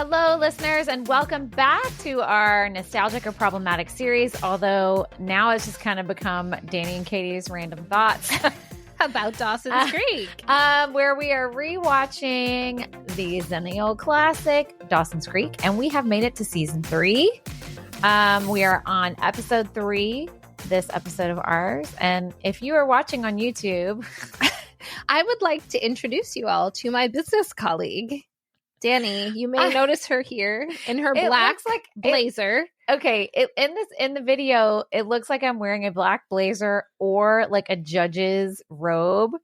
Hello, listeners, and welcome back to our Nostalgic or Problematic series, although now it's just kind of become Danny and Katie's random thoughts about Dawson's Creek, where we are rewatching the Xennial classic, Dawson's Creek, and we have made it to season 3. We are on episode 3, this episode of ours, and if you are watching on YouTube, I would like to introduce you all to my business colleague, Danny. You may notice her here in her black blazer. In the video, it looks like I'm wearing a black blazer or like a judge's robe.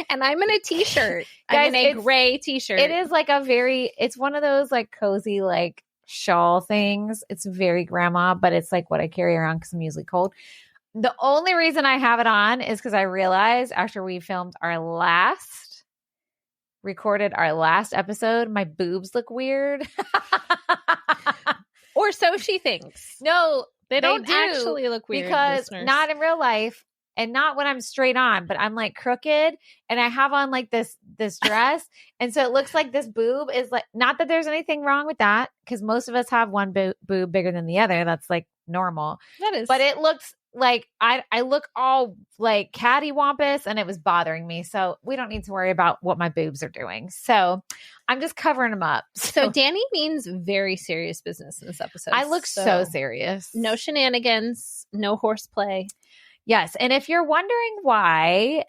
And I'm in a t-shirt. I'm in a gray t-shirt. It is like it's one of those like cozy like shawl things. It's very grandma, but it's like what I carry around because I'm usually cold. The only reason I have it on is because I realized after we recorded our last episode, my boobs look weird. Or so she thinks. No, they don't actually look weird. Because listeners. Not in real life and not when I'm straight on, but I'm like crooked and I have on like this dress. And so it looks like this boob is like, not that there's anything wrong with that because most of us have one boob bigger than the other. That's like normal. That is. But it looks like I look all like cattywampus and it was bothering me. So we don't need to worry about what my boobs are doing. So I'm just covering them up. So Danny means very serious business in this episode. I look so serious. No shenanigans, no horseplay. Yes. And if you're wondering why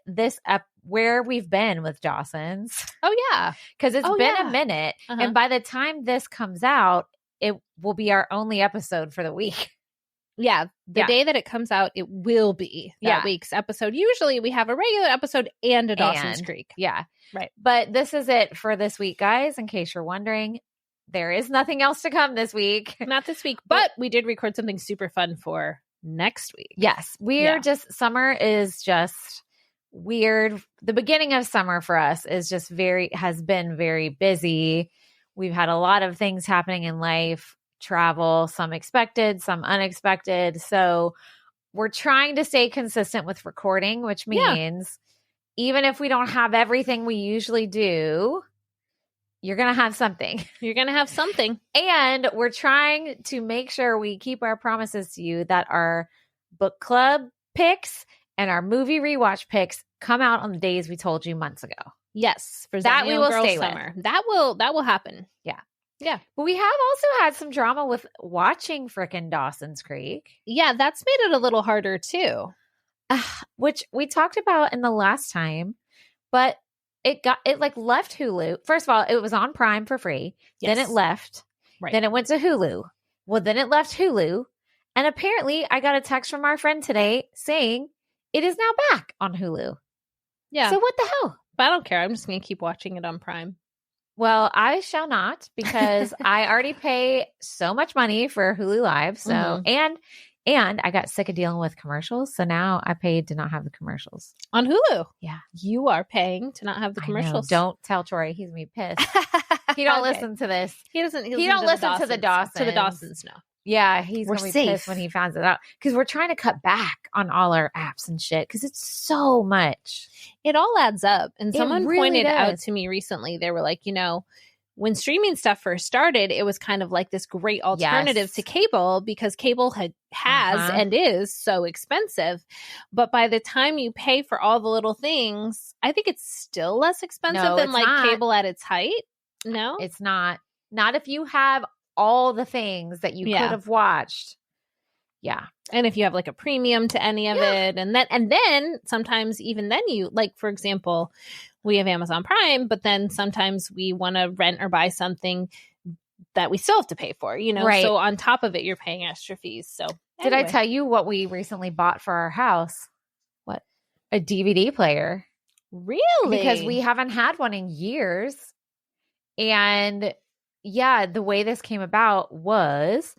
where we've been with Dawson's. Oh, yeah. Because it's been a minute. Uh-huh. And by the time this comes out, it will be our only episode for the week. Yeah. The day that it comes out, it will be that week's episode. Usually we have a regular episode and a Dawson's Creek. Yeah. Right. But this is it for this week, guys. In case you're wondering, there is nothing else to come this week. Not this week, but we did record something super fun for next week. Yes. Summer is just weird. The beginning of summer for us is just has been very busy. We've had a lot of things happening in life. Travel, some expected, some unexpected. So we're trying to stay consistent with recording, which means even if we don't have everything we usually do, you're going to have something. You're going to have something. And we're trying to make sure we keep our promises to you that our book club picks and our movie rewatch picks come out on the days we told you months ago. Yes. For that we will stay summer. with. That will happen. Yeah. Yeah. But we have also had some drama with watching frickin' Dawson's Creek. Yeah, that's made it a little harder too. Which we talked about in the last time, but it left Hulu. First of all, it was on Prime for free. Yes. Then it left. Right. Then it went to Hulu. Well, then it left Hulu. And apparently I got a text from our friend today saying it is now back on Hulu. Yeah. So what the hell? But I don't care. I'm just going to keep watching it on Prime. Well, I shall not because I already pay so much money for Hulu Live. So, and I got sick of dealing with commercials. So now I paid to not have the commercials. On Hulu? Yeah. You are paying to not have the commercials. Don't tell Troy. He's going to be pissed. He don't listen to this. He doesn't. He don't listen to the Dawsons. To the Dawsons, no. Yeah, he's going to be pissed when he finds it out. Because we're trying to cut back on all our apps and shit. Because it's so much. It all adds up. And someone really pointed out to me recently, they were like, when streaming stuff first started, it was kind of like this great alternative to cable because cable has and is so expensive. But by the time you pay for all the little things, I think it's still less expensive than cable at its height. No, it's not. Not if you have all the things that you could have watched. Yeah. And if you have like a premium to any of it, and then sometimes even then you, like, for example, we have Amazon Prime, but then sometimes we want to rent or buy something that we still have to pay for, Right. So on top of it, you're paying extra fees. So Did I tell you what we recently bought for our house? What? A DVD player. Really? Because we haven't had one in years. And yeah, the way this came about was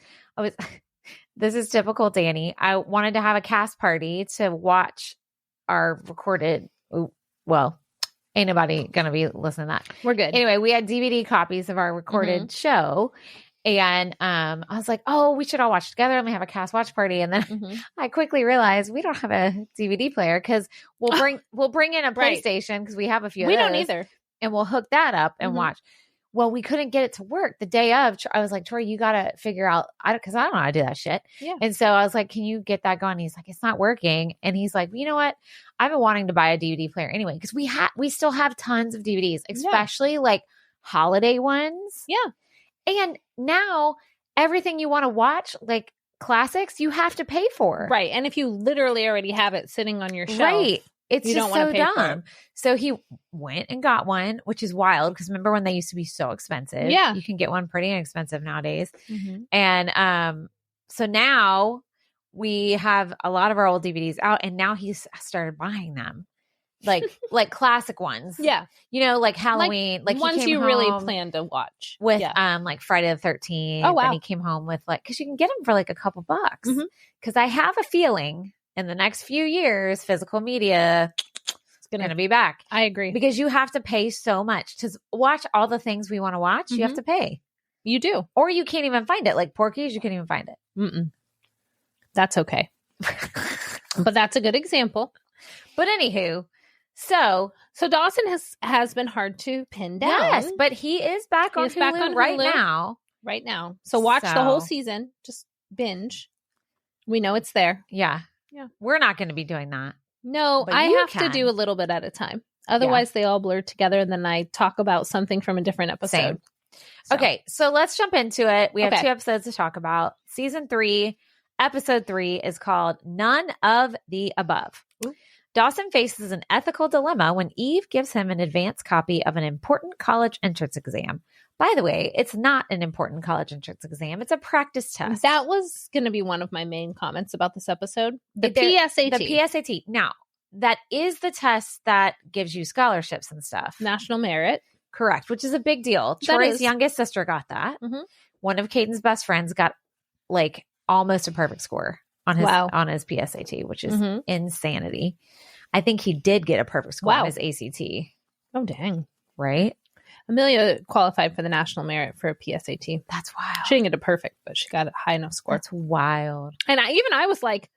this is typical Danny. I wanted to have a cast party to watch our recorded, well, ain't nobody going to be listening to that. We're good. Anyway, we had DVD copies of our recorded show. And I was like, oh, we should all watch together and we have a cast watch party. And then I quickly realized we don't have a DVD player because we'll bring in a PlayStation because we have a few of we those, don't either. and we'll hook that up and watch. Well, we couldn't get it to work the day of. I was like, Troy, you got to figure out, because I don't know how to do that shit. Yeah. And so I was like, can you get that going? He's like, it's not working. And he's like, you know what? I've been wanting to buy a DVD player anyway, because we still have tons of DVDs, especially like holiday ones. Yeah. And now everything you want to watch, like classics, you have to pay for. Right. And if you literally already have it sitting on your shelf. Right. It's you just don't so dumb. So he went and got one, which is wild because remember when they used to be so expensive? Yeah. You can get one pretty inexpensive nowadays. Mm-hmm. And so now we have a lot of our old DVDs out, and now he's started buying them. Like classic ones. Yeah. You know, like Halloween. Like ones you really plan to watch. With like Friday the 13th. Oh, wow. And he came home with like, because you can get them for like a couple bucks. Because I have a feeling in the next few years, physical media is going to be back. I agree. Because you have to pay so much to watch all the things we want to watch. You have to pay. You do. Or you can't even find it. Like Porky's, you can't even find it. Mm-mm. That's okay. But that's a good example. But anywho, so Dawson has been hard to pin down. Yes, but he is back on Hulu right now. Right now. So watch the whole season. Just binge. We know it's there. Yeah. Yeah. We're not going to be doing that. No, but I have to do a little bit at a time. Otherwise, they all blur together, and then I talk about something from a different episode. Same. So. Okay, so let's jump into it. We have 2 episodes to talk about. Season 3, episode 3 is called None of the Above. Ooh. Dawson faces an ethical dilemma when Eve gives him an advance copy of an important college entrance exam. By the way, it's not an important college entrance exam. It's a practice test. That was going to be one of my main comments about this episode. The PSAT. The PSAT. Now, that is the test that gives you scholarships and stuff. National merit. Correct, which is a big deal. Troy's youngest sister got that. Mm-hmm. One of Caden's best friends got like almost a perfect score on his PSAT, which is insanity. I think he did get a perfect score on his ACT. Oh, dang. Right? Amelia qualified for the national merit for a PSAT. That's wild. She didn't get a perfect, but she got a high enough score. That's wild. And I was like,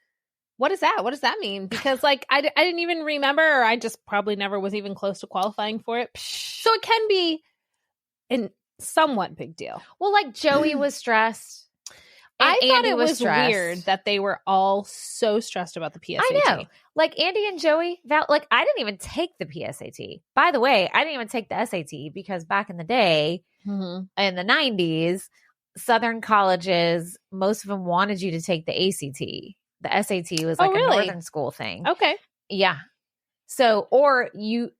what is that? What does that mean? Because like I didn't even remember, or I just probably never was even close to qualifying for it. So it can be a somewhat big deal. Well, like Joey was stressed. I thought it was weird that they were all so stressed about the PSAT. I know. Like Andy and Joey, I didn't even take the PSAT. By the way, I didn't even take the SAT because back in the day, in the 90s, Southern colleges, most of them wanted you to take the ACT. The SAT was like a Northern school thing. Okay. Yeah. So, or you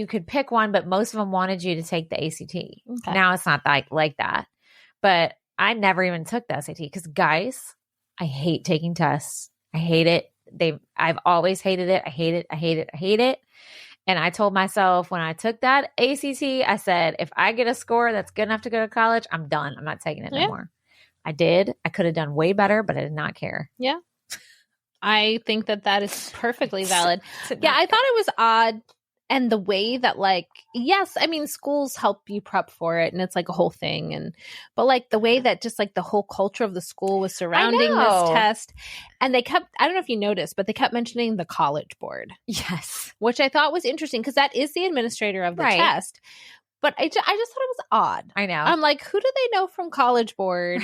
could pick one, but most of them wanted you to take the ACT. Okay. Now it's not like that. But I never even took the SAT because, guys, I hate taking tests. I hate it. I've always hated it. I hate it. I hate it. I hate it. And I told myself when I took that ACT, I said, if I get a score that's good enough to go to college, I'm done. I'm not taking it no more. I did. I could have done way better, but I did not care. Yeah. I think that is perfectly valid. Yeah, I thought it was odd. And the way that yes, I mean, schools help you prep for it and it's like a whole thing. But like the way that just like the whole culture of the school was surrounding this test. And they kept, I don't know if you noticed, but they kept mentioning the College Board. Yes. Which I thought was interesting because that is the administrator of the test. But I just thought it was odd. I know. I'm like, who do they know from College Board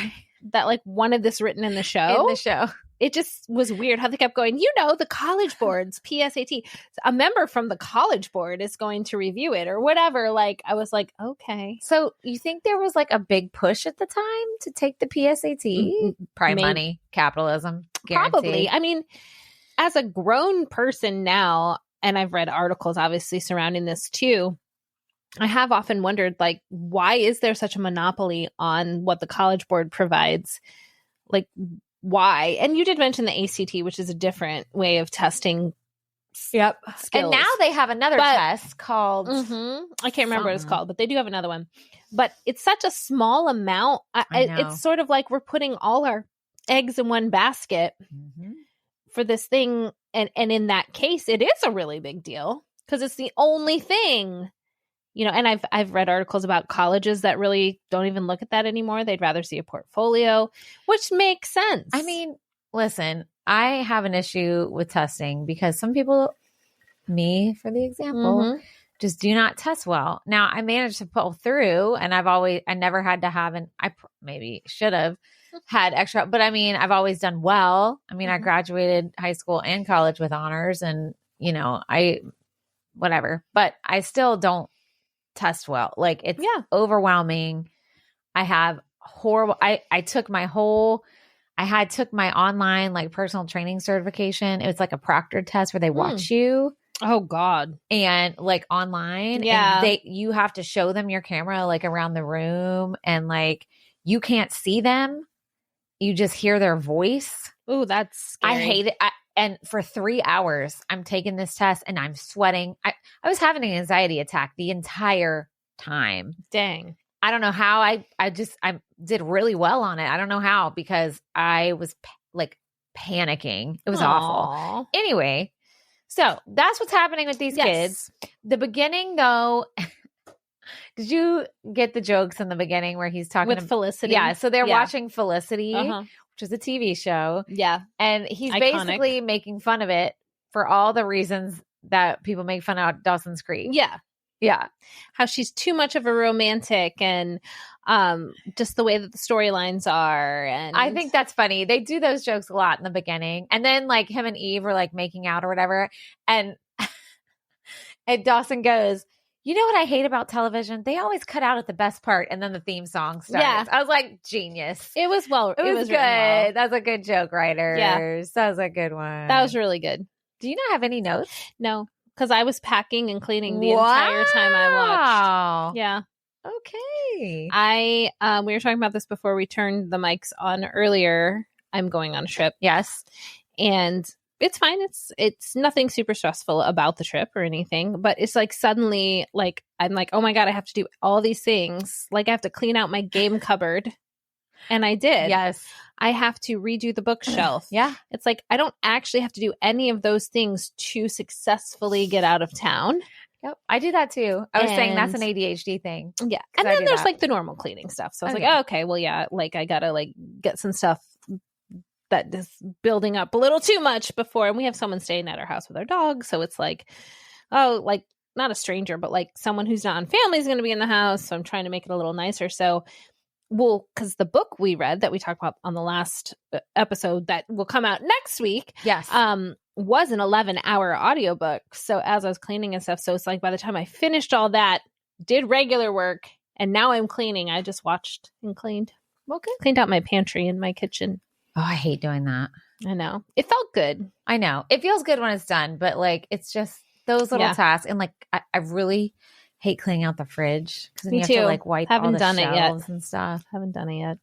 that like wanted this written in the show? In the show. It just was weird how they kept going, the College Board's PSAT. A member from the College Board is going to review it or whatever. Like, I was like, okay. So you think there was like a big push at the time to take the PSAT? Probably money, capitalism. Guaranteed. Probably. I mean, as a grown person now, and I've read articles obviously surrounding this too, I have often wondered, like, why is there such a monopoly on what the College Board provides? Like, why? And you did mention the ACT, which is a different way of testing. Yep. Skills. And now they have another test called. I can't remember what it's called, but they do have another one. But it's such a small amount. It's sort of like we're putting all our eggs in one basket for this thing. And in that case, it is a really big deal because it's the only thing. And I've read articles about colleges that really don't even look at that anymore. They'd rather see a portfolio, which makes sense. I mean, listen, I have an issue with testing because some people, me for the example, just do not test well. Now I managed to pull through, and I never had to have maybe should have had extra, but I mean, I've always done well. I mean, I graduated high school and college with honors, and whatever, but I still don't test well. Like it's overwhelming. I have horrible, I took my online like personal training certification. It was like a proctored test where they watch you. Oh God. And like online. Yeah. And you have to show them your camera like around the room, and like you can't see them. You just hear their voice. Ooh, that's scary. I hate it. And for 3 hours, I'm taking this test and I'm sweating. I was having an anxiety attack the entire time. Dang. I don't know how I did really well on it. I don't know how, because I was like panicking. It was awful. Anyway, so that's what's happening with these kids. The beginning though, did you get the jokes in the beginning where he's talking with Felicity? Yeah. So they're watching Felicity, which is a TV show. Yeah. And he's basically making fun of it for all the reasons that people make fun of Dawson's Creek. Yeah. Yeah. How she's too much of a romantic, and just the way that the storylines are. And I think that's funny. They do those jokes a lot in the beginning. And then like him and Eve are like making out or whatever. And Dawson goes, you know what I hate about television? They always cut out at the best part, and then the theme song starts. Yeah. I was like, genius. It was good. Well. That's a good joke, writers. Yeah. That was a good one. That was really good. Do you not have any notes? No, because I was packing and cleaning the entire time I watched. Yeah. Okay. We were talking about this before we turned the mics on earlier. I'm going on a trip. Yes. And it's fine. It's nothing super stressful about the trip or anything, but it's like suddenly like, I'm like, oh my God, I have to do all these things. Like I have to clean out my game cupboard. And I did. Yes. I have to redo the bookshelf. Yeah. It's like, I don't actually have to do any of those things to successly get out of town. Yep. I do that too. I was saying that's an ADHD thing. Yeah. And then there's like the normal cleaning stuff. So I was like, oh, okay, well, yeah, like I got to like get some stuff that is building up a little too much before. And we have someone staying at our house with our dog. So it's like, oh, like not a stranger, but like someone who's not on family is going to be in the house. So I'm trying to make it a little nicer. So because the book we read that we talked about on the last episode that will come out next week. Yes. Was an 11-hour audiobook. So as I was cleaning and stuff, so it's like by the time I finished all that, did regular work, and now I'm cleaning, I just watched and cleaned. Well, good. Cleaned out my pantry and my kitchen. Oh, I hate doing that. I know. It felt good. I know. It feels good when it's done, but like it's just those little tasks. And like I really hate cleaning out the fridge because then you have to like wipe all the shelves and stuff. Haven't done it yet.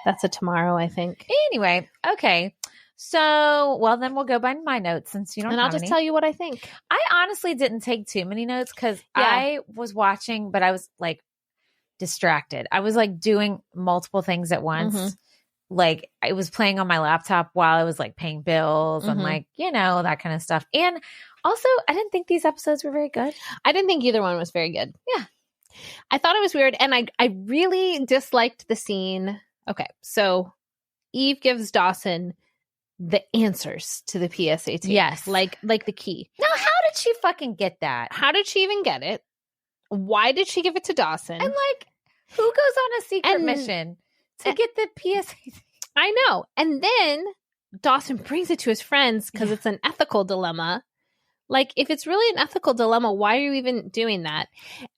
That's a tomorrow, I think. Anyway, okay. So, well, then we'll go by my notes since you don't have any. And I'll just tell you what I think. I honestly didn't take too many notes because I was watching, but I was like distracted. I was like doing multiple things at once. Mm-hmm. Like I was playing on my laptop while I was like paying bills and like, that kind of stuff. And also, I didn't think these episodes were very good. I didn't think either one was very good. Yeah. I thought it was weird. And I really disliked the scene. Okay. So Eve gives Dawson the answers to the PSAT. Yes. Like the key. Now, how did she fucking get that? How did she even get it? Why did she give it to Dawson? And like, who goes on a secret mission to get the PSAT? I know. And then Dawson brings it to his friends because it's an ethical dilemma. Like, if it's really an ethical dilemma, why are you even doing that?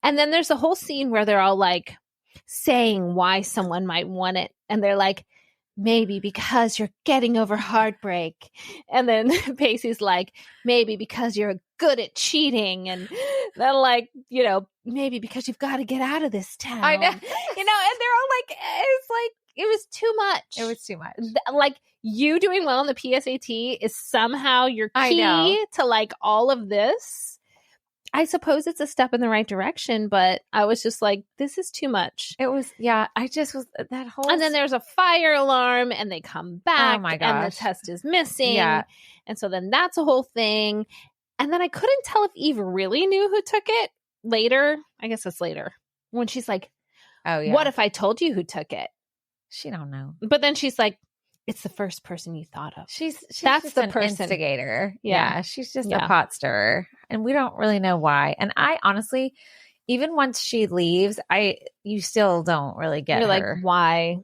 And then there's a whole scene where they're all like saying why someone might want it. And they're like, maybe because you're getting over heartbreak. And then Pacey's like, maybe because you're good at cheating. And then like, maybe because you've got to get out of this town. I know. And they're all like, it's like, it was too much. It was too much. Like, you doing well in the PSAT is somehow your key to like all of this. I suppose it's a step in the right direction, but I was just like, this is too much. It was, I just was that whole. And then there's a fire alarm and they come back. Oh my gosh. And the test is missing. Yeah. And so then that's a whole thing. And then I couldn't tell if Eve really knew who took it later. I guess it's later when she's like, oh yeah, what if I told you who took it? She don't know. But then she's like, It's the first person you thought of. That's just the person. Instigator. Yeah. She's just a pot stirrer. And we don't really know why. And I honestly, even once she leaves, you still don't really get her. You're like, why?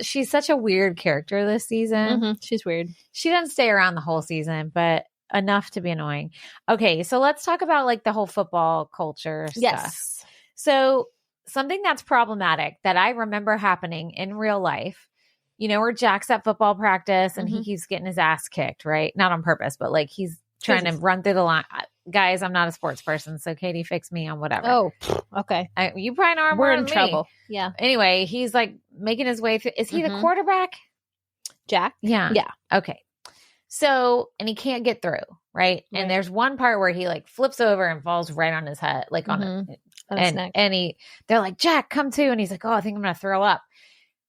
She's such a weird character this season. Mm-hmm. She's weird. She doesn't stay around the whole season, but enough to be annoying. Okay, so let's talk about like the whole football culture stuff. Yes. So something that's problematic that I remember happening in real life, where Jack's at football practice and he keeps getting his ass kicked, right? Not on purpose, but like he's trying to run through the line. Guys, I'm not a sports person, so Katie, fix me on whatever. Oh, okay. You probably know we're in trouble. Yeah. Anyway, he's like making his way through. Is he the quarterback? Jack? Yeah. Yeah. Okay. So, and he can't get through, right? And there's one part where he like flips over and falls right on his head, like on his neck. And they're like, Jack, come to. And he's like, oh, I think I'm going to throw up.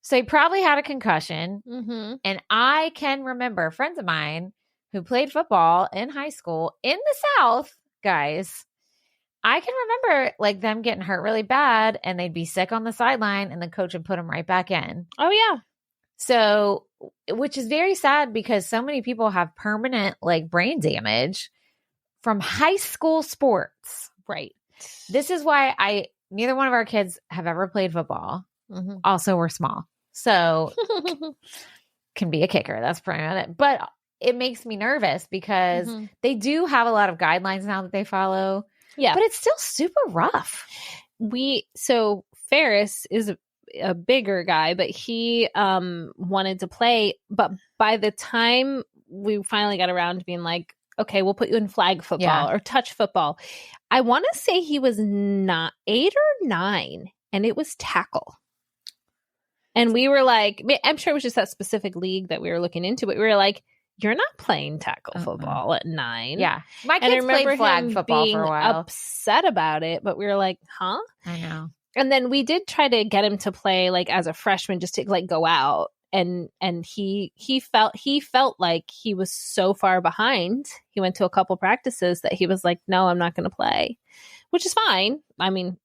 So he probably had a concussion. Mm-hmm. And I can remember friends of mine who played football in high school in the South, guys. I can remember like them getting hurt really bad and they'd be sick on the sideline and the coach would put them right back in. Oh, yeah. So, which is very sad because so many people have permanent like brain damage from high school sports. Right. This is why neither one of our kids have ever played football. Mm-hmm. Also, we're small. So can be a kicker. That's probably not it. But it makes me nervous because they do have a lot of guidelines now that they follow. Yeah. But it's still super rough. So Ferris is a bigger guy, but he wanted to play. But by the time we finally got around to being like, okay, we'll put you in flag football or touch football. I want to say he was not 8 or 9 and it was tackle. And we were like, I'm sure it was just that specific league that we were looking into, but we were like, you're not playing tackle football at 9. Yeah. My kids played flag football for a while. Upset about it, but we were like, huh? I know. And then we did try to get him to play like as a freshman just to like go out. And he felt like he was so far behind. He went to a couple practices that he was like, no, I'm not going to play, which is fine. I mean,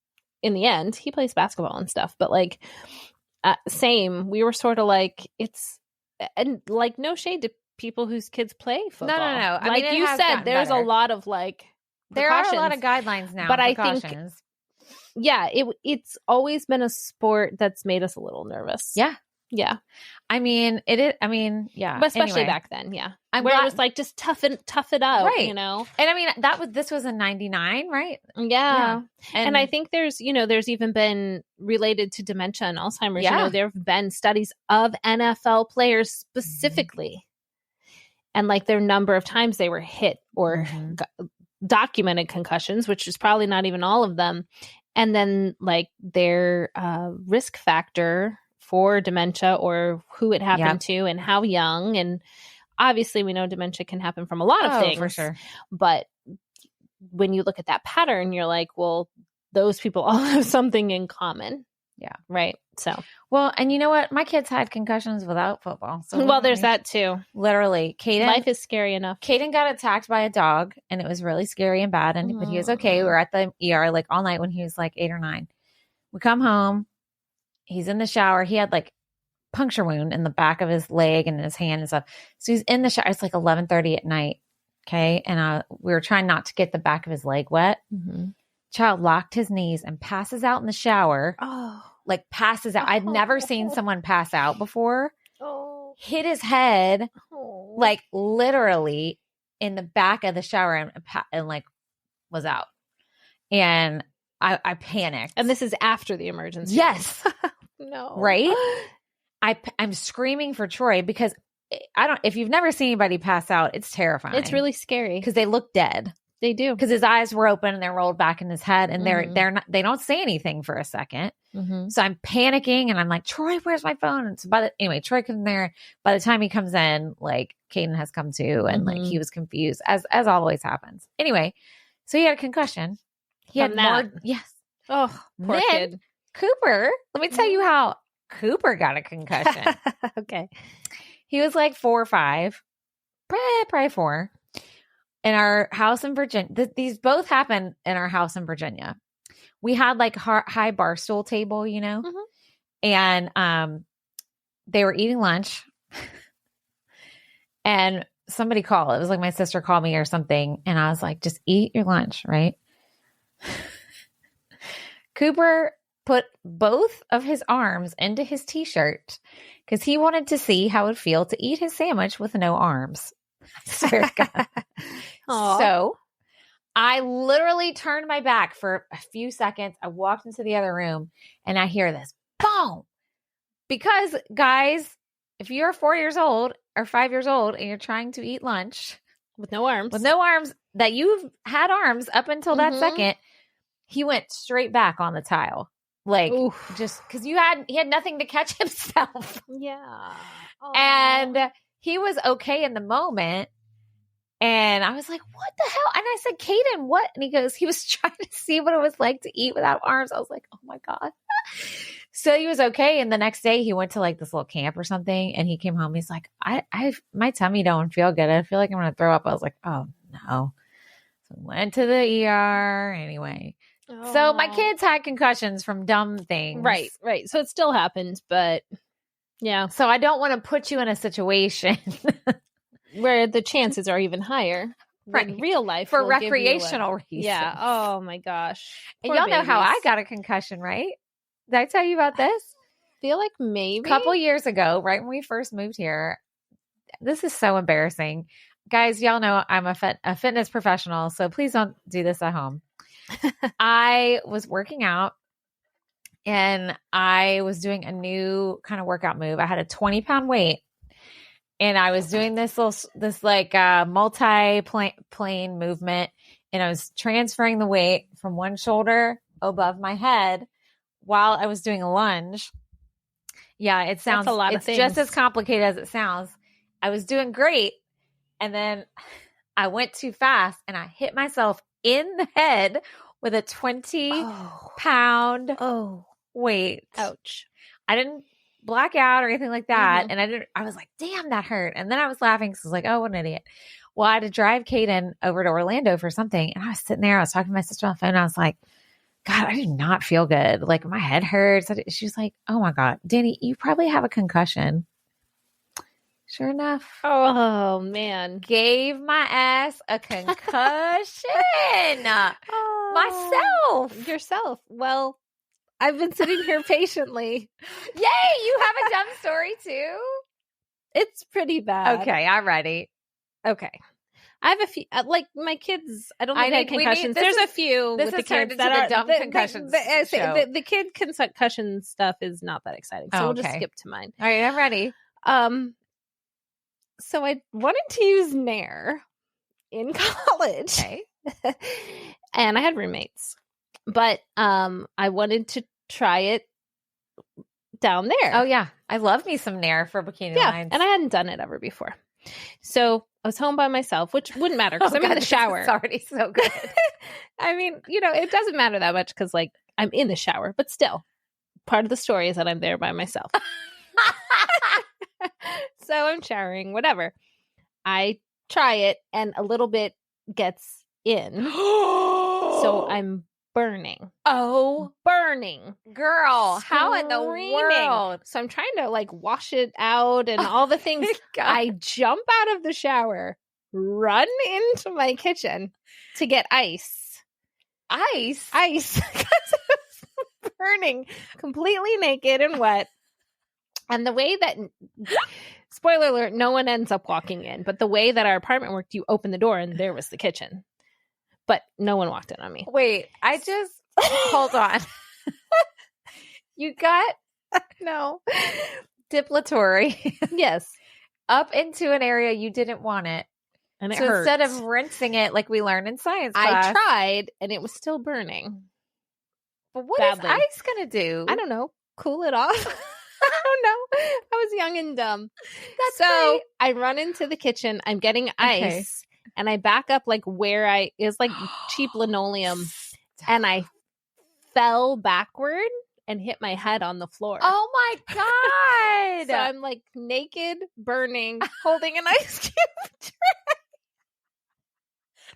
in the end, he plays basketball and stuff, but like, same. We were sort of like, and like no shade to people whose kids play football. No. Like you said, there's a lot of like there are a lot of guidelines now. But I think, it's always been a sport that's made us a little nervous. Yeah. Yeah. I mean, yeah. But especially back then, yeah. It was like, just tough it out, right. And I mean, this was in 99, right? Yeah. And I think there's even been related to dementia and Alzheimer's, there have been studies of NFL players specifically and like their number of times they were hit or documented concussions, which is probably not even all of them. And then like their risk factor for dementia or who it happened to and how young. And obviously we know dementia can happen from a lot of things. For sure. But when you look at that pattern, you're like, well, those people all have something in common. Yeah. Right. So, well, and you know what? My kids had concussions without football. So well, there's that too. Literally. Life is scary enough. Caden got attacked by a dog and it was really scary and bad. But he was okay. We were at the ER like all night when he was like 8 or 9. We come home. He's in the shower. He had like puncture wound in the back of his leg and his hand and stuff. So he's in the shower. It's like 11:30 at night. Okay. And we were trying not to get the back of his leg wet. Mm-hmm. Child locked his knees and passes out in the shower. Oh. Like passes out. I'd never seen someone pass out before. Oh. Hit his head like literally in the back of the shower and like was out. And I panicked. And this is after the emergency. Yes. No. Right? I'm screaming for Troy because if you've never seen anybody pass out, it's terrifying. It's really scary. Because they look dead. They do. Because his eyes were open and they're rolled back in his head and they don't say anything for a second. Mm-hmm. So I'm panicking and I'm like, Troy, where's my phone? And so anyway, Troy comes there. By the time he comes in, like Caden has come to and like he was confused as always happens. Anyway, so he had a concussion. He had more. Yes. Oh, poor kid. Cooper, let me tell you how Cooper got a concussion. Okay. He was like 4 or 5, probably 4. In our house in Virginia, these both happened in our house in Virginia. We had like high bar stool table, and they were eating lunch And somebody called. It was like my sister called me or something. And I was like, just eat your lunch, right? Cooper put both of his arms into his t-shirt because he wanted to see how it would feel to eat his sandwich with no arms. I swear to God. So I literally turned my back for a few seconds. I walked into the other room and I hear this boom. Because guys, if you're 4 years old or 5 years old and you're trying to eat lunch with no arms, that you've had arms up until that second, he went straight back on the tile. Like, just because he had nothing to catch himself. Yeah. Aww. And he was okay in the moment. And I was like, what the hell? And I said, Caden, what? And he was trying to see what it was like to eat without arms. I was like, oh my God. So he was okay. And the next day he went to like this little camp or something. And he came home. He's like, my tummy don't feel good. I feel like I'm going to throw up. I was like, oh no. So went to the ER anyway. Oh. So my kids had concussions from dumb things. Right. So it still happens, but yeah. So I don't want to put you in a situation where the chances are even higher. Right. Real life. For recreational reasons. Yeah. Oh my gosh. And y'all know how I got a concussion, right? Did I tell you about this? I feel like maybe a couple years ago, right when we first moved here. This is so embarrassing. Guys, y'all know I'm a fitness professional, so please don't do this at home. I was working out and I was doing a new kind of workout move. I had a 20-pound weight and I was doing this multi-plane movement, and I was transferring the weight from one shoulder above my head while I was doing a lunge. Yeah, it sounds a lot of things. Just as complicated as it sounds. I was doing great. And then I went too fast and I hit myself in the head with a 20-pound weight. Ouch. I didn't black out or anything like that. And I was like, damn, that hurt. And then I was laughing because I was like, oh, what an idiot. Well, I had to drive Caden over to Orlando for something. And I was sitting there, I was talking to my sister on the phone. And I was like, God, I do not feel good. Like my head hurts. She was like, oh my God, Danny, you probably have a concussion. Sure enough. Oh, man. Gave my ass a concussion. Myself. Yourself. Well, I've been sitting here patiently. Yay, you have a dumb story too? It's pretty bad. Okay, I'm ready. Okay. I have a few, like my kids, I don't think they had concussions. There's a few with the kids that are dumb concussions. The kid concussion stuff is not that exciting. So we'll just skip to mine. All right, I'm ready. So I wanted to use Nair in college. Okay. And I had roommates. But I wanted to try it down there. Oh yeah. I love me some Nair for bikini lines. And I hadn't done it ever before. So I was home by myself, which wouldn't matter because I'm in the shower. It's already so good. I mean, it doesn't matter that much because like I'm in the shower, but still part of the story is that I'm there by myself. So I'm showering, whatever. I try it and a little bit gets in. So I'm burning. Oh, burning. Girl, how in the world? So I'm trying to like wash it out and all the things. I jump out of the shower, run into my kitchen to get ice. Ice? Because it was burning, completely naked and wet. And the way that, spoiler alert, no one ends up walking in. But the way that our apartment worked, you open the door and there was the kitchen. But no one walked in on me. Wait, hold on. You got, depilatory. Yes. Up into an area you didn't want it. And so instead of rinsing it like we learned in science class. I tried and it was still burning. But what is ice going to do? I don't know. Cool it off. I don't know. I was young and dumb. That's great. I run into the kitchen. I'm getting ice. And I back up like it was like cheap linoleum. And I fell backward and hit my head on the floor. Oh my God. So I'm like naked, burning, holding an ice cube tray.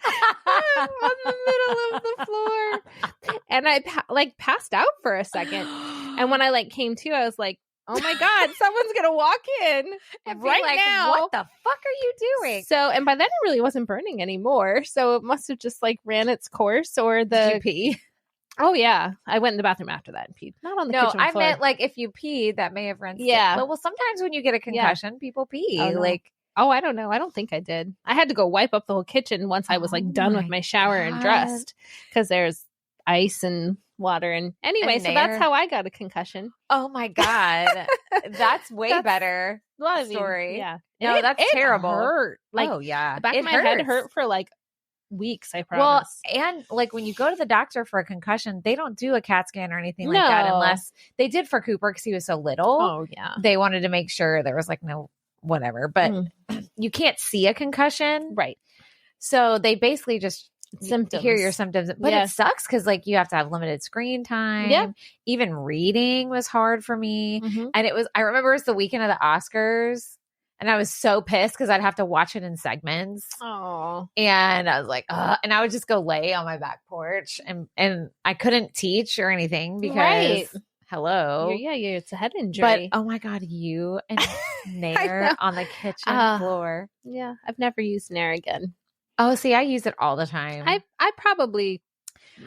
I'm on the middle of the floor. And I passed out for a second. And when I came to, I was like, oh my God, someone's going to walk in and right like, now. What the fuck are you doing? So, and by then it really wasn't burning anymore. So it must have just like ran its course or the. Did you pee? Oh yeah. I went in the bathroom after that and peed. Not on the kitchen floor. No, I meant like if you peed, that may have rinsed Yeah. it. Well, sometimes when you get a concussion, people pee. Oh, no. Like, oh, I don't know. I don't think I did. I had to go wipe up the whole kitchen once I was like done with my shower and dressed because there's ice and water. And anyway, so that's how I got a concussion. Oh my God. That's way better. Story. Yeah. No, that's terrible. Hurt. Like, oh yeah. The back of my head hurt for like weeks, I promise. Well, and like when you go to the doctor for a concussion, they don't do a CAT scan or anything like that unless they did for Cooper because he was so little. Oh yeah. They wanted to make sure there was like no whatever, but you can't see a concussion. Right. So they basically just hear your symptoms. But it sucks because like you have to have limited screen time. Yeah. Even reading was hard for me. And I remember it was the weekend of the Oscars. And I was so pissed because I'd have to watch it in segments. Oh. And I was like, and I would just go lay on my back porch and I couldn't teach or anything because hello. It's a head injury. But oh my God, you and Nair on the kitchen floor. Yeah. I've never used Nair again. Oh, see, I use it all the time. I probably,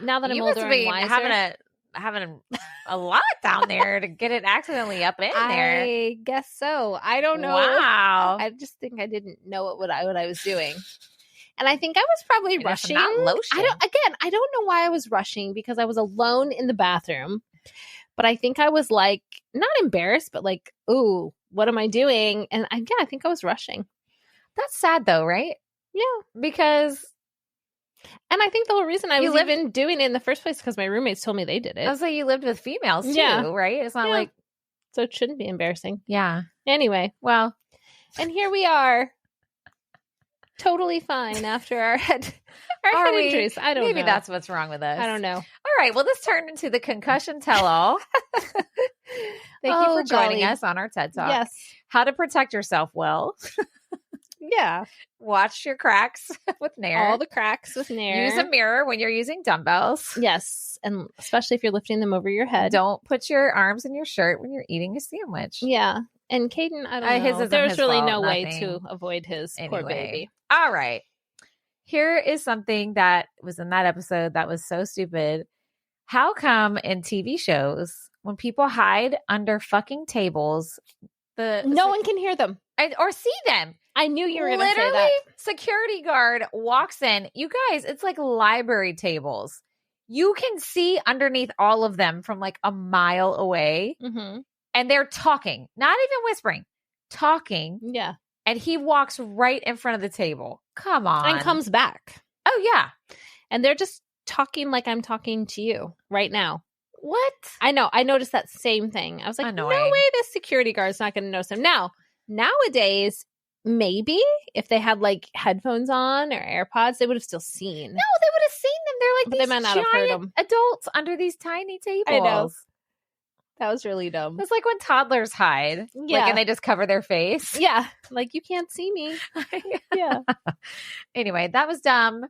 now that I'm older and wiser. Having a lot down there to get it accidentally up in there. I guess so. I don't know. Wow. I just think I didn't know what I was doing. And I think I was probably rushing. Not lotion. I don't know why I was rushing because I was alone in the bathroom. But I think I was like, not embarrassed, but like, ooh, what am I doing? And I think I was rushing. That's sad though, right? Yeah. Because... And I think the whole reason I was even doing it in the first place because my roommates told me they did it. I was like, you lived with females too, right? It's not like... So it shouldn't be embarrassing. Yeah. Anyway. Well. And here we are. Totally fine after our head injuries. I don't know. Maybe that's what's wrong with us. I don't know. All right. Well, this turned into the concussion tell-all. Thank you for joining us on our TED Talk. Yes. How to protect yourself well. Yeah. Watch your cracks with Nair. All the cracks with Nair. Use a mirror when you're using dumbbells. Yes. And especially if you're lifting them over your head. Don't put your arms in your shirt when you're eating a sandwich. Yeah. And Caden, I don't know. There's really no way to avoid his poor baby. All right. Here is something that was in that episode that was so stupid. How come in TV shows when people hide under fucking tables, no one can hear them or see them? I knew you were going to say that. Security guard walks in. You guys, it's like library tables. You can see underneath all of them from like a mile away. Mm-hmm. And they're talking, not even whispering, talking. Yeah. And he walks right in front of the table. Come on. And comes back. Oh, yeah. And they're just talking like I'm talking to you right now. What? I know. I noticed that same thing. I was like, annoying. No way this security guard's not going to notice him. Now, nowadays, maybe if they had like headphones on or AirPods, they would have still seen. No, they would have seen them. They're like these they might not have heard them. Adults under these tiny tables. I know. That was really dumb. It's like when toddlers hide. Yeah. Like, and they just cover their face. Yeah. Like, you can't see me. Yeah. Anyway, that was dumb.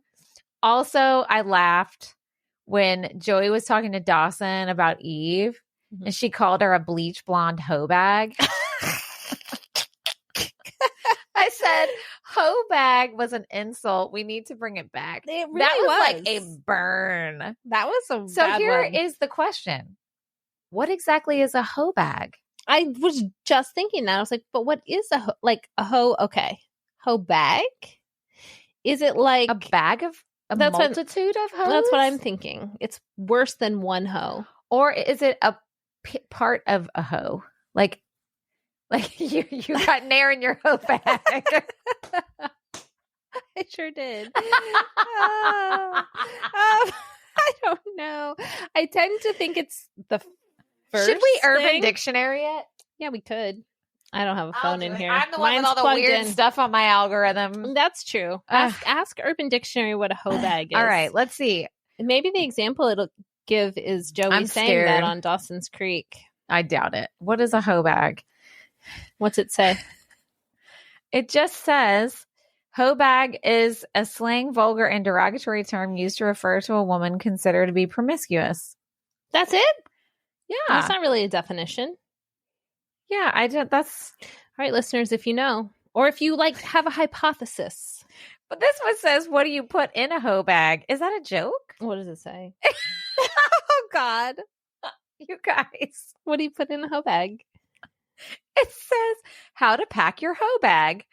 Also, I laughed when Joey was talking to Dawson about Eve, and she called her a bleach blonde hoe bag. I said, hoe bag was an insult. We need to bring it back. It really that was like was a burn. That was a So bad here one. is the question. What exactly is a hoe bag? I was just thinking that. I was like, but what is a hoe? Okay. Hoe bag? Is it like a bag of multitude of hoes? That's what I'm thinking. It's worse than one hoe. Or is it a part of a hoe? Like you got Nair in your hoe bag. I sure did. I don't know. I tend to think it's the first. Should we Urban thing. Dictionary it? Yeah, we could. I don't have a phone in here. I'm the one with all the weird stuff on my algorithm. That's true. Ask Urban Dictionary what a hoe bag is. All right, let's see. Maybe the example it'll give is Joey saying that on Dawson's Creek. I doubt it. What is a hoe bag? What's it say? It just says, hoe bag is a slang, vulgar, and derogatory term used to refer to a woman considered to be promiscuous. That's it? Yeah. That's not really a definition. Yeah, I don't. That's all right, listeners. If you know, or if you like have a hypothesis. But this one says, "What do you put in a hoe bag?" Is that a joke? What does it say? Oh God, you guys, what do you put in a hoe bag? It says how to pack your hoe bag.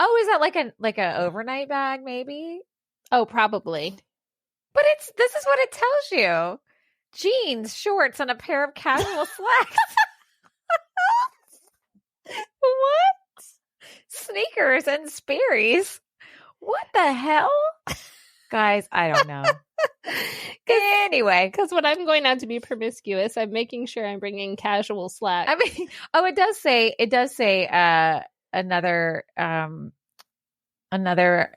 Oh, is that like a overnight bag, maybe? Oh, probably. But this is what it tells you: jeans, shorts, and a pair of casual slacks. What? Sneakers and Sperry's. What the hell? Guys, I don't know. Anyway. Because when I'm going out to be promiscuous, I'm making sure I'm bringing casual slacks. I mean, it does say another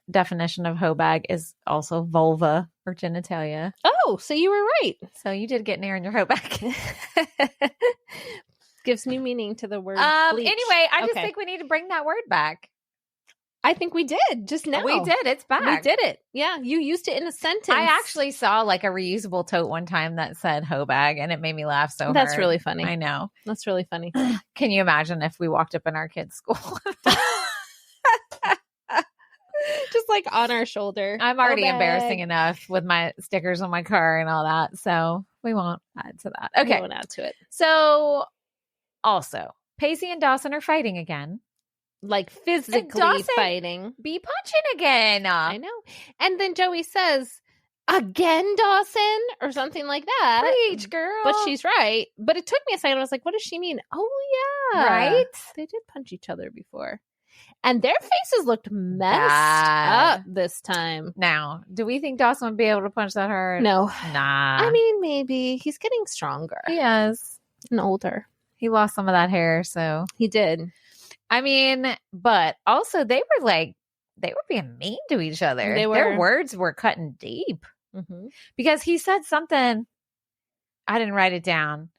definition of hoe bag is also vulva or genitalia. Oh, so you were right. So you did get near in your hoe bag. Gives new meaning to the word bleach. Anyway, I just think we need to bring that word back. I think we did just now. We did. It's back. We did it. Yeah. You used it in a sentence. I actually saw like a reusable tote one time that said hoe bag, and it made me laugh so hard. That's really funny. I know. That's really funny. Can you imagine if we walked up in our kids' school? Just like on our shoulder. I'm already embarrassing enough with my stickers on my car and all that. So we won't add to that. Okay. We won't add to it. So also, Pacey and Dawson are fighting again. Like physically fighting. Be punching again. I know. And then Joey says, "Again, Dawson?" or something like that. Preach, girl. But she's right. But it took me a second. I was like, what does she mean? Oh, yeah. Right? They did punch each other before. And their faces looked messed up this time. Now, do we think Dawson would be able to punch that hard? No. Nah. I mean, maybe. He's getting stronger. He is. And older. He lost some of that hair, so. He did. I mean, but also they were being mean to each other. Their words were cutting deep. Mm-hmm. Because he said something, I didn't write it down,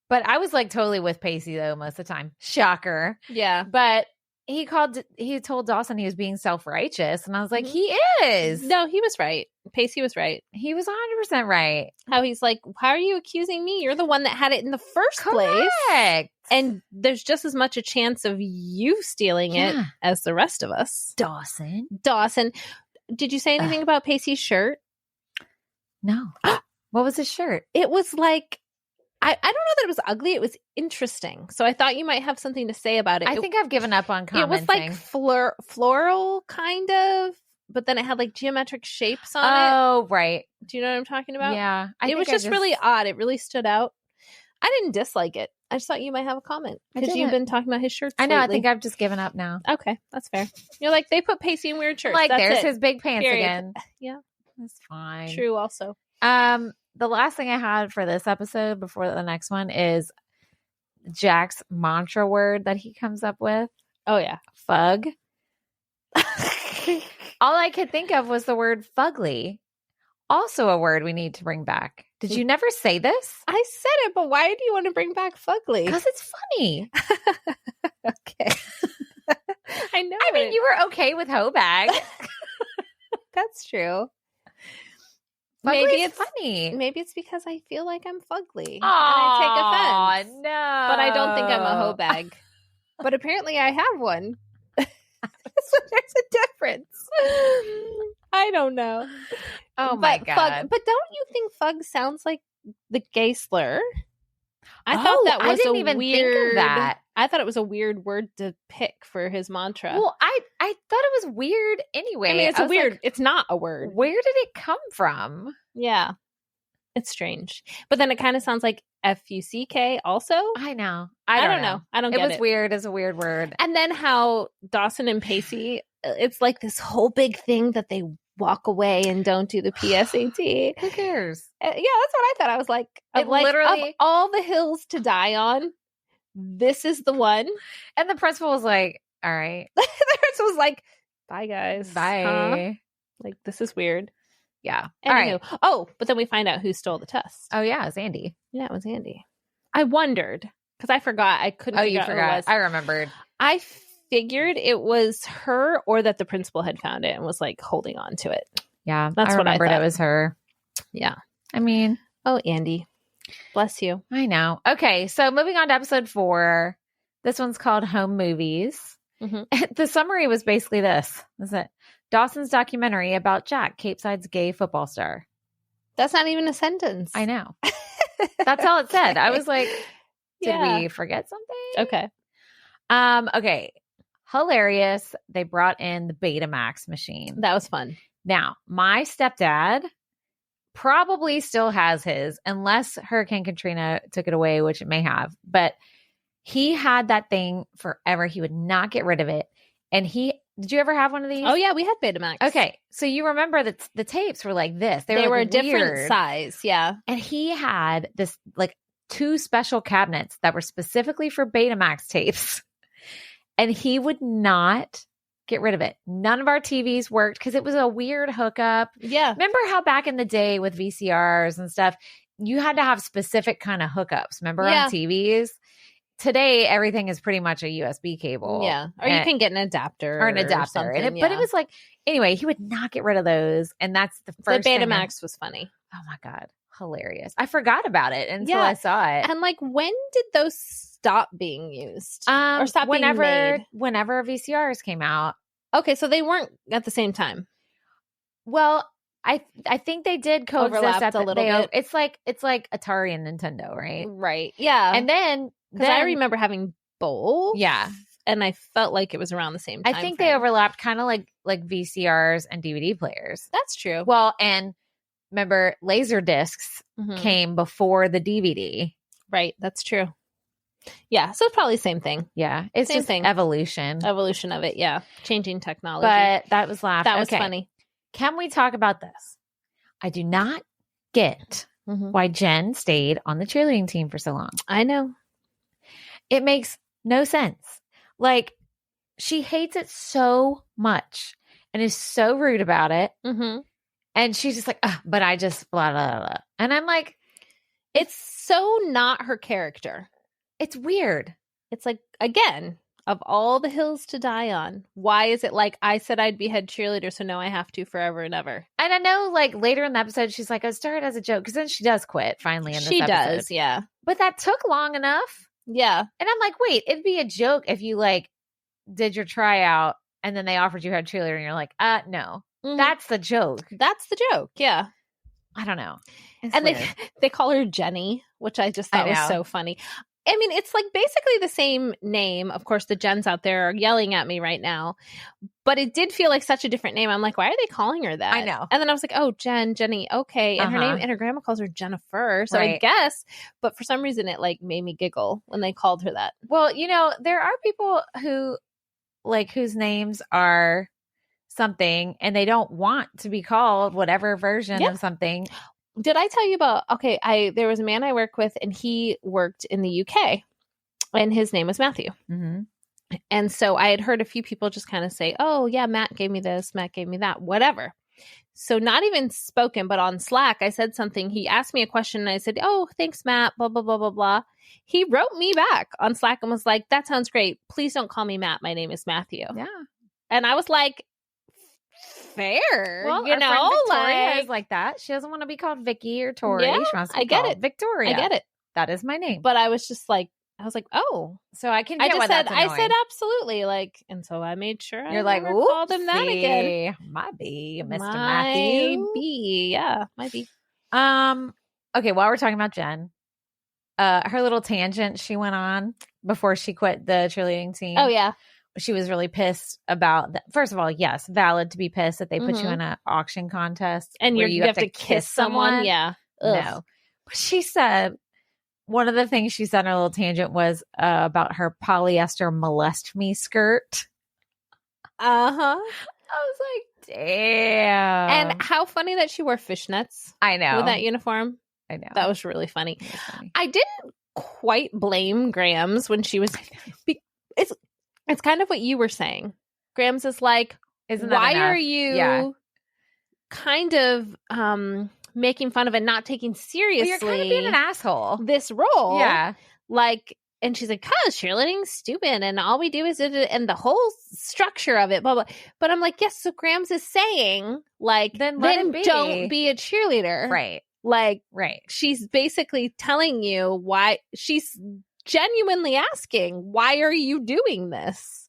but I was like totally with Pacey though most of the time. Shocker. Yeah. But he told Dawson he was being self-righteous, and I was like, he is. No, he was right. Pacey was right. He was 100% right. How he's like, how are you accusing me? You're the one that had it in the first place. And there's just as much a chance of you stealing it as the rest of us. Dawson. Did you say anything about Pacey's shirt? No. What was his shirt? It was like, I don't know that it was ugly. It was interesting. So I thought you might have something to say about it. I think I've given up on commenting. It was like floral kind of, but then it had like geometric shapes on it. Oh, right. Do you know what I'm talking about? Yeah. It was just really odd. It really stood out. I didn't dislike it. I just thought you might have a comment because you've been talking about his shirts I know. lately. I think I've just given up now. Okay. That's fair. You're like, they put Pacey in weird shirts. Like, that's there's it. his big pants again. Yeah. That's fine. True also. The last thing I had for this episode before the next one is Jack's mantra word that he comes up with. Oh, yeah. Fug. All I could think of was the word fugly. Also a word we need to bring back. Did you never say this? I said it, but why do you want to bring back fugly? Because it's funny. Okay. I know. I mean, you were okay with hoe bag. That's true. Maybe it's funny. Maybe it's because I feel like I'm fugly. And I take offense. No. But I don't think I'm a hoe bag. But apparently I have one. So there's a difference. I don't know. Oh my God. But don't you think fug sounds like the gay slur? I thought that was I didn't even think of that. I thought it was a weird word to pick for his mantra. Well, I thought it was weird anyway. I mean, it's weird. Like, it's not a word. Where did it come from? Yeah. It's strange. But then it kind of sounds like F-U-C-K also. I know. I don't know. I don't get it. It was weird as a weird word. And then how Dawson and Pacey, it's like this whole big thing that they walk away and don't do the PSAT. Who cares? Yeah, that's what I thought. I was like, literally, of all the hills to die on, this is the one. And the principal was like, all right. The principal was like, bye, guys. Bye. Huh? Like, this is weird. Yeah. Anywho. All right. Oh, but then we find out who stole the test. Oh, yeah. It was Andy. Yeah, it was Andy. I wondered because I forgot. I couldn't figure out who it was. I remembered. I figured it was her or that the principal had found it and was like holding on to it. Yeah. That's what I thought. It was her. Yeah. I mean. Oh, Andy. Bless you. I know. Okay. So moving on to episode 4. This one's called Home Movies. Mm-hmm. The summary was basically this. Is it Dawson's documentary about Jack, Capeside's gay football star. That's not even a sentence. I know. That's all it said. I was like, did we forget something? Okay. Okay. Hilarious. They brought in the Betamax machine. That was fun. Now, my stepdad probably still has his, unless Hurricane Katrina took it away, which it may have. But he had that thing forever. He would not get rid of it. And did you ever have one of these? Oh, yeah. We had Betamax. Okay. So you remember that the tapes were like this. They were like a different size. Yeah. And he had this like 2 special cabinets that were specifically for Betamax tapes. And he would not get rid of it. None of our TVs worked because it was a weird hookup. Yeah. Remember how back in the day with VCRs and stuff, you had to have specific kind of hookups, remember, on TVs? Today, everything is pretty much a USB cable. Yeah. Or you can get an adapter. Or an adapter. But it was like, anyway, he would not get rid of those. And that's the first The Betamax was funny. Oh my God. Hilarious. I forgot about it until I saw it. And like, when did those stop being used? Or stop being made? Whenever VCRs came out. Okay, so they weren't at the same time. Well, I think they did coexist overlapped a little bit. It's like Atari and Nintendo, right? Right. Yeah. And then I remember having both. Yeah. And I felt like it was around the same time. I think they overlapped kind of like VCRs and DVD players. That's true. Well, and remember, laser discs came before the DVD. Right. That's true. Yeah. So it's probably the same thing. Yeah. It's same just thing. Evolution of it. Yeah. Changing technology. But that was laughed. That was funny. Can we talk about this? I do not get why Jen stayed on the cheerleading team for so long. I know. It makes no sense. Like, she hates it so much and is so rude about it. Mm-hmm. And she's just like, but I just blah, blah, blah. And I'm like, it's so not her character. It's weird. It's like, again, of all the hills to die on, why is it like, I said I'd be head cheerleader, so now I have to forever and ever? And I know, like, later in the episode, she's like, I started as a joke, because then she does quit finally in this episode. She does, yeah. But that took long enough. Yeah. And I'm like, wait, it'd be a joke if you, like, did your tryout and then they offered you head cheerleader and you're like, no. Mm-hmm. That's the joke. That's the joke, yeah. I don't know. It's and weird. they call her Jenny, which I just thought was so funny. I mean, it's like basically the same name. Of course, the Jens out there are yelling at me right now, but it did feel like such a different name. I'm like, why are they calling her that? I know. And then I was like, oh, Jenny, okay. And her name, and her grandma calls her Jennifer. So I guess, but for some reason it like made me giggle when they called her that. Well, you know, there are people who like whose names are something and they don't want to be called whatever version of something. Did I tell you about, there was a man I work with and he worked in the UK and his name was Matthew. Mm-hmm. And so I had heard a few people just kind of say, oh yeah, Matt gave me this, Matt gave me that, whatever. So not even spoken, but on Slack, I said something. He asked me a question and I said, oh, thanks, Matt, blah, blah, blah, blah, blah. He wrote me back on Slack and was like, that sounds great. Please don't call me Matt. My name is Matthew. Yeah. And I was like, fair. Well, you know, Victoria is like that. She doesn't want to be called Vicky or Tori. Yeah, she wants to be called Victoria. I get it. That is my name. But I was just like, oh. So I can get I said absolutely. Like, and so I made sure you're like, called him that again. Might be Mr. Matthew. Might be. Yeah, might be. Okay, while we're talking about Jen, her little tangent she went on before she quit the cheerleading team. Oh, yeah. She was really pissed about that. First of all, yes, valid to be pissed that they put you in an auction contest and where you have to kiss someone. Yeah. Ugh. No. But she said, one of the things she said in her little tangent was about her polyester molest me skirt. Uh-huh. I was like, damn. And how funny that she wore fishnets. I know. With that uniform. I know. That was really funny. I didn't quite blame Grams when she was... It's kind of what you were saying. Grams is like, why are you kind of making fun of and not taking seriously? Well, you're kind of being an asshole. This role. Yeah. Like, and she's like, cause cheerleading's stupid and all we do is it, and the whole structure of it, blah, blah. But I'm like, yes, so Grams is saying, like, then don't be a cheerleader. Right. Like, right. She's basically telling you why she's genuinely asking, why are you doing this?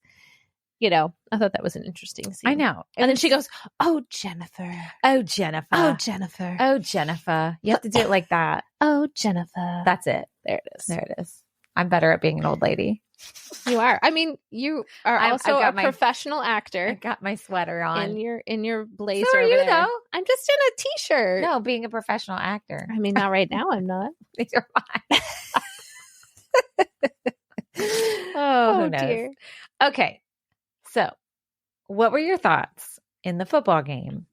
You know, I thought that was an interesting scene. I know. And then she goes, oh, Jennifer. Oh, Jennifer. Oh, Jennifer. Oh, Jennifer. You have to do it like that. Oh, Jennifer. That's it. There it is. There it is. I'm better at being an old lady. You are. I mean, you are also a professional actor. I got my sweater on. In your blazer. So are you, though? I'm just in a t-shirt. No, being a professional actor. I mean, not right now. I'm not. These are mine. Oh, who knows? Dear. Okay. So, what were your thoughts in the football game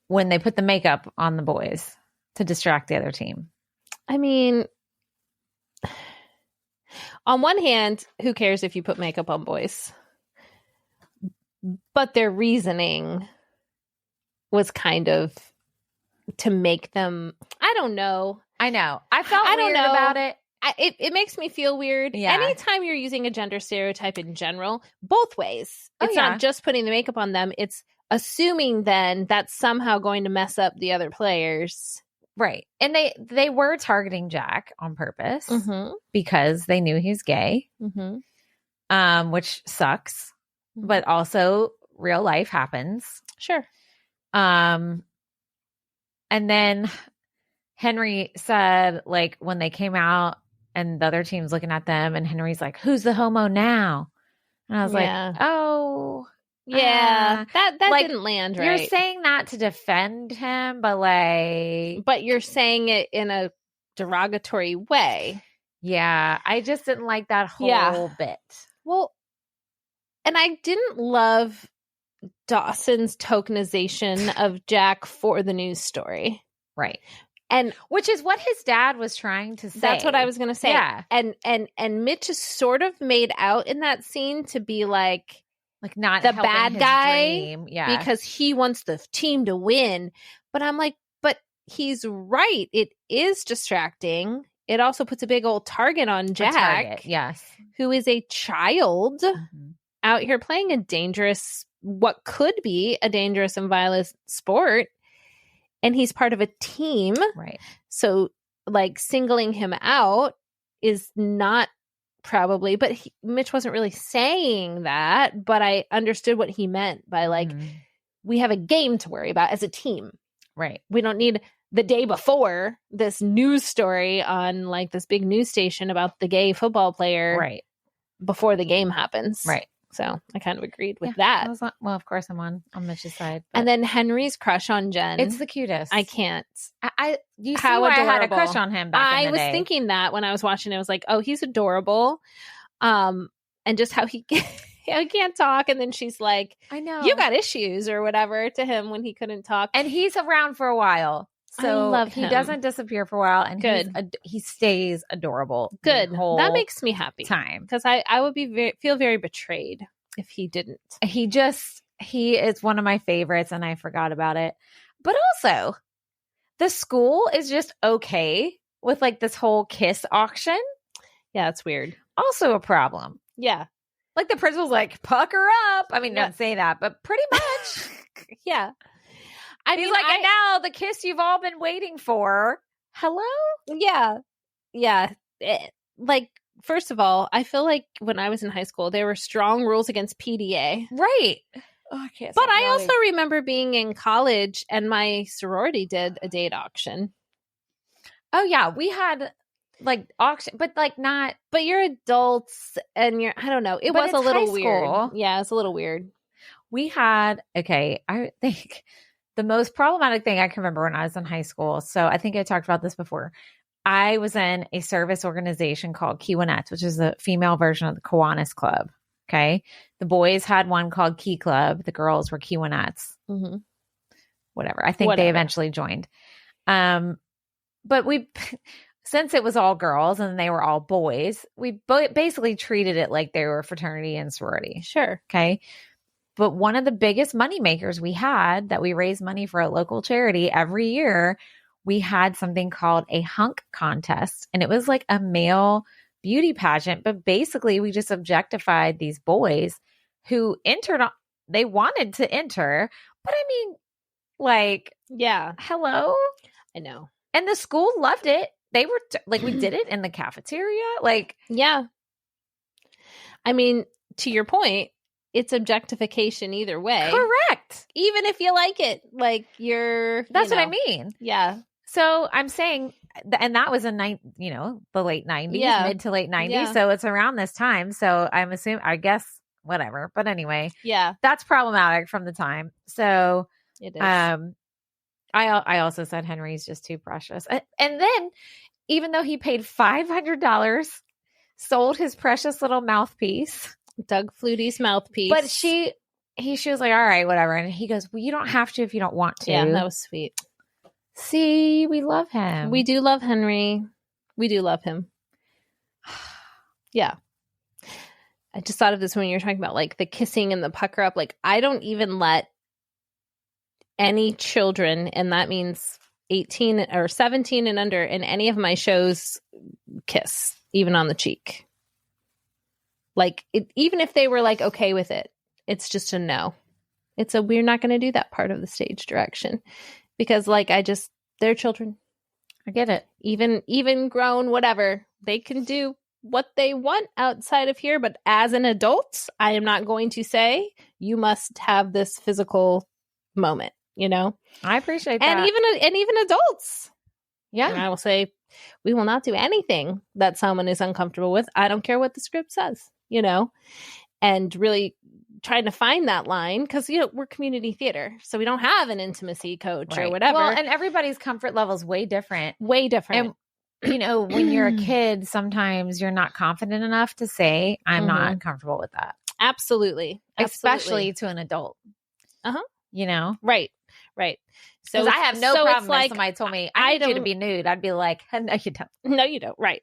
when they put the makeup on the boys to distract the other team? I mean, on one hand, who cares if you put makeup on boys? But their reasoning was kind of to make them, I don't know. I know. I felt weird about it. It makes me feel weird. Yeah. Anytime you're using a gender stereotype in general, both ways. It's not just putting the makeup on them. It's assuming then that's somehow going to mess up the other players. Right. And they were targeting Jack on purpose because they knew he's gay, which sucks. But also real life happens. Sure. And then Henry said, like, when they came out and the other team's looking at them and Henry's like, who's the homo now? And I was like, oh, yeah, that like, didn't land right. You're saying that to defend him, but you're saying it in a derogatory way. Yeah, I just didn't like that whole bit. Well, and I didn't love Dawson's tokenization of Jack for the news story. Right. And which is what his dad was trying to say. That's what I was going to say. Yeah. And Mitch is sort of made out in that scene to be like not the bad guy. Dream. Yeah. Because he wants the team to win. But I'm like, but he's right. It is distracting. It also puts a big old target on Jack. Yes. Who is a child out here playing what could be a dangerous and violent sport. And he's part of a team. Right. So, like, singling him out is not probably, but Mitch wasn't really saying that, but I understood what he meant by, like, we have a game to worry about as a team. Right. We don't need the day before this news story on, like, this big news station about the gay football player. Right. Before the game happens. Right. So I kind of agreed with that. Well, of course I'm on Mitch's side. And then Henry's crush on Jen. It's the cutest. I can't. You see why I had a crush on him back in the day. I was thinking that when I was watching it. I was like, oh, he's adorable. And just how he can't talk. And then she's like, I know. You got issues or whatever to him when he couldn't talk. And he's around for a while. So I love him. He doesn't disappear for a while, and he stays adorable. Good. That makes me happy. Time because I would feel very betrayed if he didn't. He is one of my favorites, and I forgot about it. But also, the school is just okay with like this whole kiss auction. Yeah, it's weird. Also a problem. Yeah, like the principal's like, pucker up. I mean, don't say that, but pretty much. Yeah. He's like, and now the kiss you've all been waiting for. Hello? Yeah. Yeah. Like, first of all, I feel like when I was in high school, there were strong rules against PDA. Right. Oh, I can't. But I also remember being in college and my sorority did a date auction. Oh, yeah. We had like auction, but like not. But you're adults and I don't know. It was a little weird. Yeah, it's a little weird. We had, I think the most problematic thing I can remember when I was in high school. So I think I talked about this before. I was in a service organization called Kiwanettes, which is the female version of the Kiwanis Club. Okay. The boys had one called Key Club. The girls were Kiwanettes. Mm-hmm. Whatever. I think they eventually joined. But since it was all girls and they were all boys, we basically treated it like they were fraternity and sorority. Sure. Okay. But one of the biggest money makers we had that we raised money for a local charity every year, we had something called a hunk contest. And it was like a male beauty pageant. But basically, we just objectified these boys who entered. They wanted to enter. But I mean, like, yeah. Hello? I know. And the school loved it. they were like, we did it in the cafeteria. Like, yeah. I mean, to your point, it's objectification either way. Correct. Even if you like it, like that's what I mean. Yeah. So I'm saying, and that was in the late 90s, mid to late 90s. Yeah. So it's around this time. So I'm assuming, I guess, whatever. But anyway, yeah, that's problematic from the time. So it is. I also said Henry's just too precious. And then, even though he paid $500, sold his precious little mouthpiece, Doug Flutie's mouthpiece, but she was like, all right, whatever. And he goes, well, you don't have to if you don't want to. Yeah, that was sweet. See, we love him. We do love Henry. We do love him. Yeah. I just thought of this when you were talking about like the kissing and the pucker up. Like, I don't even let any children, and that means 18 or 17 and under, in any of my shows kiss, even on the cheek. Like, even if they were like okay with it, it's just a no. We're not going to do that part of the stage direction. Because they're children. I get it. Even grown, whatever. They can do what they want outside of here. But as an adult, I am not going to say you must have this physical moment, I appreciate that. And even adults. Yeah. And I will say, we will not do anything that someone is uncomfortable with. I don't care what the script says, and really trying to find that line, because we're community theater, so we don't have an intimacy coach or whatever. Well, and everybody's comfort level is way different. And when you're a kid, sometimes you're not confident enough to say, I'm not comfortable with that. Absolutely. Especially to an adult. Right. So I have no problem if somebody told me, I need you to be nude. I'd be like, no, you don't. No, you don't. Right.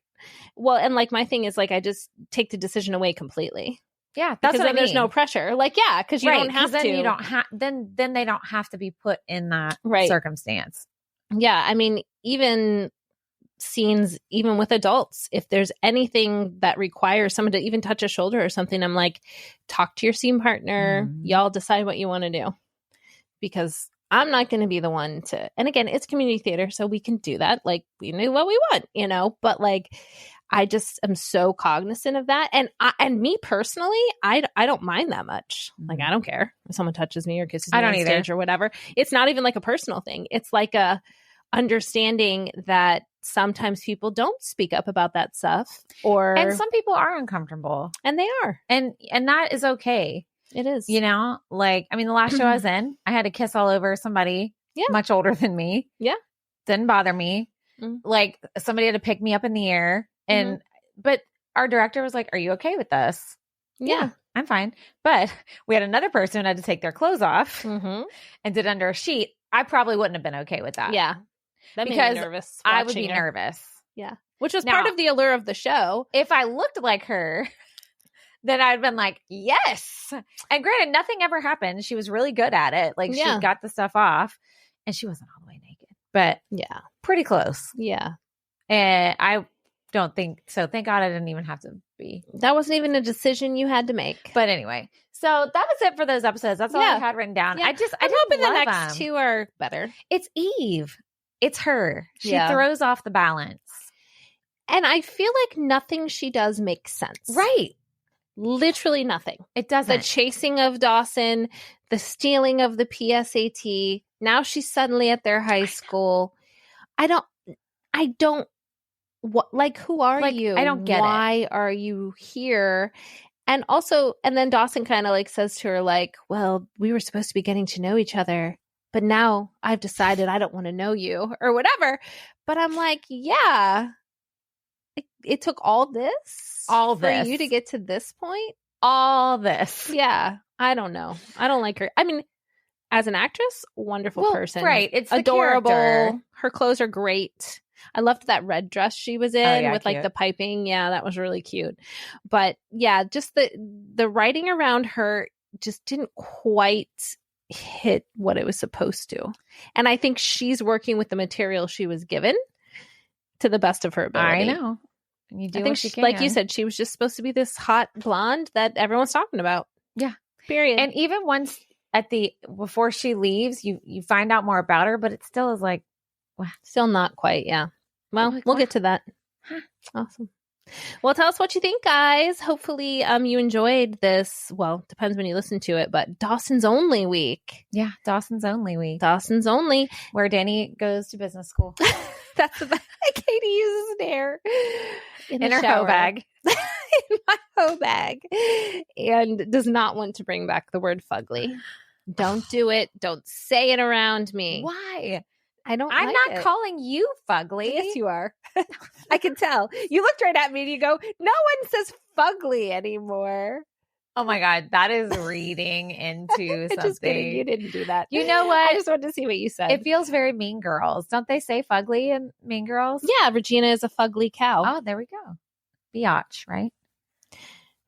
Well, and like my thing is like, I just take the decision away completely. Yeah, that's what I mean. There's no pressure. Like, yeah, because you don't have to. You don't have. Then they don't have to be put in that circumstance. Yeah, I mean, even scenes, even with adults, if there's anything that requires someone to even touch a shoulder or something, I'm like, talk to your scene partner. Y'all decide what you want to do, because I'm not going to be the one to. And again, it's community theater, so we can do that. Like, we knew what we want, But like, I just am so cognizant of that. And me personally, I don't mind that much. Like, I don't care if someone touches me or kisses me on stage or whatever. It's not even like a personal thing. It's like a understanding that sometimes people don't speak up about that stuff, and some people are uncomfortable, and they are. And that is okay. It is. Like, I mean, the last show I was in, I had to kiss all over somebody much older than me. Yeah. Didn't bother me. Like, somebody had to pick me up in the air. And, but our director was like, are you okay with this? Yeah, I'm fine. But we had another person who had to take their clothes off and did under a sheet. I probably wouldn't have been okay with that. Yeah. That made me nervous. I would be nervous. Yeah. Which was part of the allure of the show. If I looked like her, then I'd been like, yes. And granted, nothing ever happened. She was really good at it. Like, she got the stuff off, and she wasn't all the way naked, but pretty close. Yeah. And I don't think so. Thank God I didn't even have to be. That wasn't even a decision you had to make. But anyway, so that was it for those episodes. That's all I had written down. Yeah. I'm hoping the next two are better. It's Eve. It's her. She throws off the balance. And I feel like nothing she does makes sense. Right. Literally nothing. It doesn't. The chasing of Dawson, the stealing of the PSAT. Now she's suddenly at their high school. I don't. What, like, who are you? I don't get it. Why are you here? And also, and then Dawson kind of like says to her, like, well, we were supposed to be getting to know each other, but now I've decided I don't want to know you or whatever. But I'm like, yeah, it took all this for you to get to this point. All this. Yeah. I don't know. I don't like her. I mean, as an actress, wonderful person. Right. It's adorable. Character. Her clothes are great. I loved that red dress she was in with like the piping. Yeah, that was really cute. But yeah, just the writing around her just didn't quite hit what it was supposed to. And I think she's working with the material she was given to the best of her ability. I know. You do I think she, like you said, she was just supposed to be this hot blonde that everyone's talking about. Yeah. Period. And even once before she leaves, you find out more about her, but it still is like, still not quite. Yeah. Well, like, we'll wow. get to that. Huh. Awesome. Well, tell us what you think, guys. Hopefully you enjoyed this. Well, depends when you listen to it, but Dawson's Only week. Yeah, Dawson's Only week. Dawson's Only. Where Danny goes to business school. That's the best. Katie uses an air in her hoe bag. In my hoe bag. And does not want to bring back the word fugly. Don't do it. Don't say it around me. Why? I'm not it. calling you fugly. Yes, you are. I can tell. You looked right at me and you go, no one says fugly anymore. Oh my God. That is reading into something. Just kidding. You didn't do that. You know what? I just wanted to see what you said. It feels very Mean Girls. Don't they say fugly in Mean Girls? Yeah. Regina is a fugly cow. Oh, there we go. Biatch, right?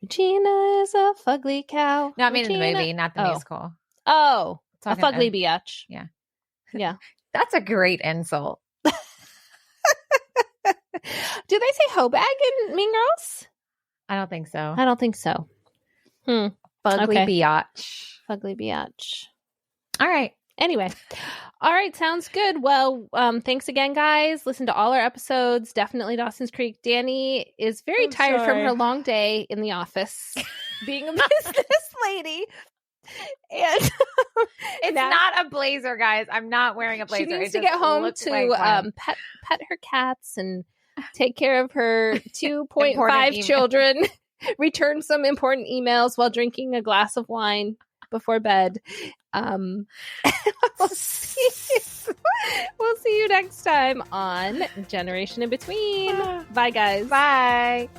Regina is a fugly cow. No, I mean in the movie, not the musical. Oh, Talking a fugly biatch. Yeah. Yeah. That's a great insult. Do they say hoe bag in Mean Girls? I don't think so. I don't think so. Fugly biatch. Fugly biatch. All right. Anyway. All right. Sounds good. Well, thanks again, guys. Listen to all our episodes. Definitely Dawson's Creek. Danny is very tired from her long day in the office being a business lady. And it's not a blazer, guys. I'm not wearing a blazer. She needs to get home to pet her cats and take care of her 2.5 children, return some important emails while drinking a glass of wine before bed. We'll see you next time on Generation in Between. Bye, guys. Bye.